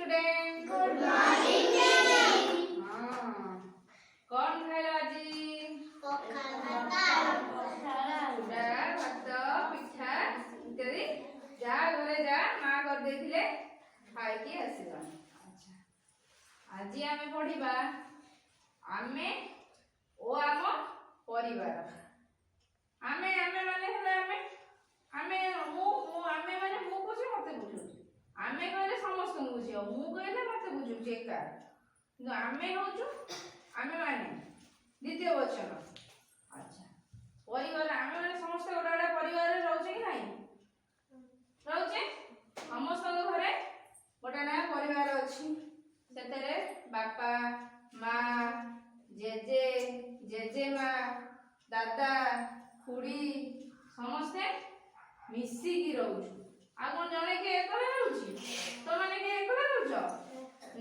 Student good morning हाँ कौन खाइल आज पखाल भात चूड़ा भात पिठा इत्यादि जा घरे जा माँ कर देथिले खाई की आसीबा। अच्छा आज आमे पढ़िबा आमे ओ आम परिवार। आमे आमे माने हेले आमे आमे मु आमे माने मु बुझी मते बुझू आमे कहले समस्त बुझियो मु कहले मते बुझू एका किंतु आमे होचु आमे माने द्वितीय वचन। अच्छा परिवार आमे माने समस्त गोटा गोटा परिवार रे रहउचे कि नाही रहउचे समस्त घरे गोटा ना परिवार अछि सेतरे बापा माँ जेजे जेजेमा दादा खुड़ी समस्ते मिसी की रहउछु। आ कोन जणे के एकला रहउची तो माने के एकला रहउछ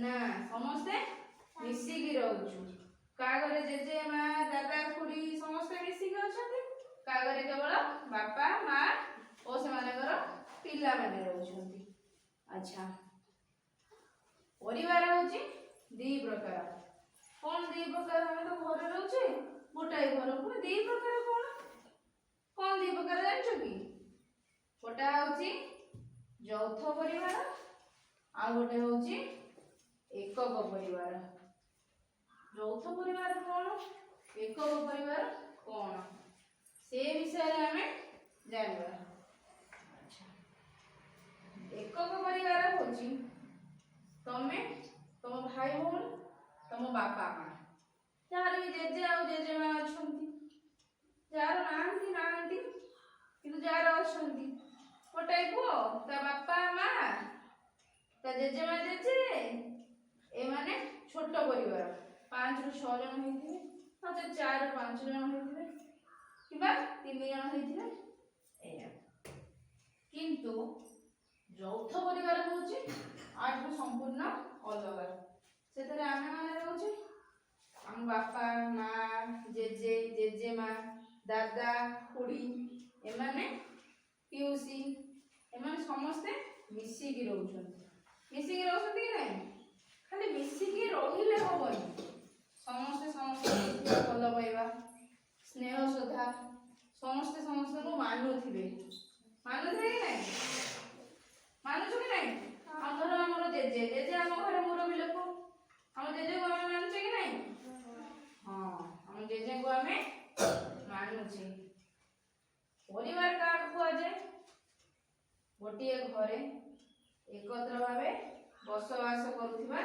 ना समस्ते मिसी की रहउछु। का घरे जेजेमा दादा खुड़ी समस्ते मिसी की अछंती का घरे केवल बापा माँ ओ से माने पिला माने रहउछंती। अच्छा परिवार होची दी प्रकार कौन दी प्रकार हम तो घर रहउचे गोटाई घर पुनी दी प्रकार कौन दी प्रकार जानछो की गोटा होची यौथ परिवार आ गोटे होची एकक परिवार। यौथ परिवार कौन एकक परिवार कौन से विषय रे हमें जानबा। अच्छा एकक परिवार होची तमे तम भाई भौणी तम बापा माँ जार भी जेजे आ जेजे माँ अछंती जार नांती नांती किंतु जार अछंती गोटे पुओ ता बापा माँ ता जेजे माँ जेजे ए माने छोट परिवार 5 रु 6 जन हेतिबे नचे 4 रु 5 जन हेतिबे किबा 3 जन हेतिबे एया किंतु यौथ परिवार होची आठु संपूर्ण अलग सेतरे आमे माने रहउची हम बापा माँ जेजे जेजेमा दादा खुड़ी ए माने पिउसी ए माने समस्ते मिसी की रहउछन कि नहीं खाली मिसी की रहिले होबनी समस्ते समस्ते भल पाइबा स्नेह श्रद्धा समस्ते समस्त को मानुथिबे कि नहीं मानुछु कि नहीं हम घर हमर जेजे जेजे हम घर मुरबी लोक हम जेजे को हम मानुचे कि नहीं हां हम जेजे को हमें मानुचे। परिवार का को जाए गोटिए घरे एकत्र भावे बसवास करुथिबा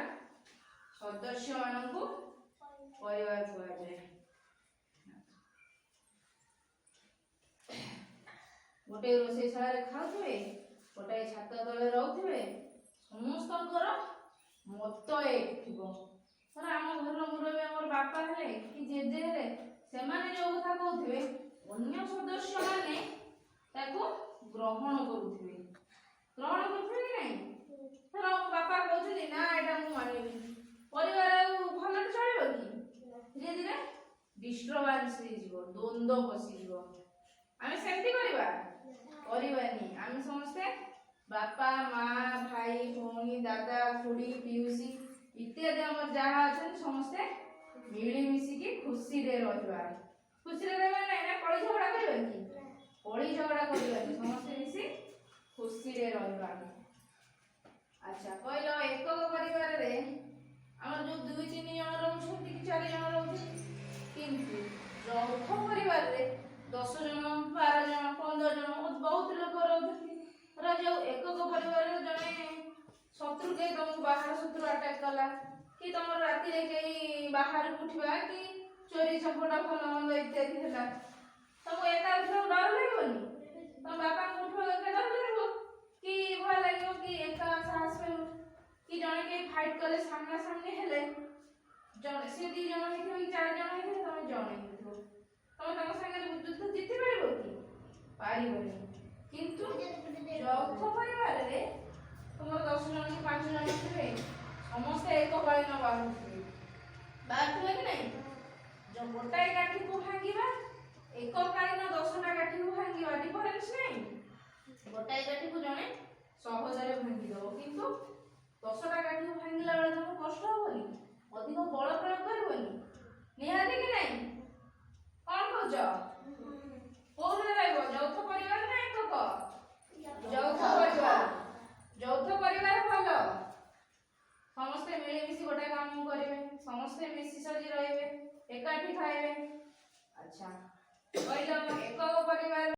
सदस्य मानकु परिवार को जाए। गोटे रोषेशाला रे खाउथिबे गोटे छात तले रहउथिबे समस्तकर मत एक थिबो सर आम घर मुरबी हमर बापा हेले कि जेजे हेले से माने जो कथा कहउथिबे अन्य सदस्य माने ताको ग्रहण करुथिबे कि नहीं सर बापा कहउछथि ना एटा मु मानिबी परिवार भल चलिबो कि धीरे धीरे डिस्टर्बेंस हो जिवो द्वंद्व बसी जिवो आमे सेमती करबानी आमे समस्ते बापा माँ भाई भौणी दादा खुड़ी पिउसी इत्यादि हमर जहाँ अछन समस्ते मिली मिसी की खुशी रे रहबा खुशी रे रहबा ना कଳି झगड़ा करबा कि कଳି झगड़ा करबा समस्ते मिसी खुशी रे रहबा। अच्छा कहलो एकक परिवार रे हमर जो 2-3 जन रहउछथि कि 4 जन रहउछथि किंतु यौथ परिवार रे 10 जन 12 जन 15 जन बहुत लोग रहउछथि रा जो एकक परिवार रे जने शत्रु के तुम बाहर शत्रु अटैक कला कि तुम राति रे कई बाहर उठवा कि चोरी चपटा भल मंद इत्यादि होला तुम एका उठो डर लागबनी तुम बापा को उठो एका डर लागबो कि भय लागबो कि एका साहस पे कि जने के फाइट कले सामना सामने हेले जने से 2 जन हेथिबो कि 4 जन हेथिबो तुम जने हेथिबो तुम तम संगे युद्ध जीति पारिबो कि पारिबोनी किंतु यौथ परिवार रे तुमर 10 जन कि 5 जन हेथिबे समस्त एक कालीन बाहुथिबे कि नहीं जो गोटाए काठी को भांगीबा एक कालीन 10टा काठी को भांगीबा डिफरेंस नहीं गोटाए काठी को जने सहज रे भांगी दो किंतु 10टा काठी को କଷ୍ଟ ହବନି ଅଧିକ ବଳ ପ୍ରୟୋଗ କରିବନି ନିହାତି କି ନାହିଁ କଣ କହୁଛ କୋଉଥିରେ ରହିବ ଯୌଥ ପରିବାର ନା ଏକକ ଯୌଥ ପରିବାର ଭଲ ସମସ୍ତେ ମିଳିମିଶି ଗୋଟେ କାମ କରିବେ ସମସ୍ତେ ମିଶି ସଜି ରହିବେ ଏକାଠି ଖାଇବେ ଆଚ୍ଛା କହିଲ ଏକକ ପରିବାର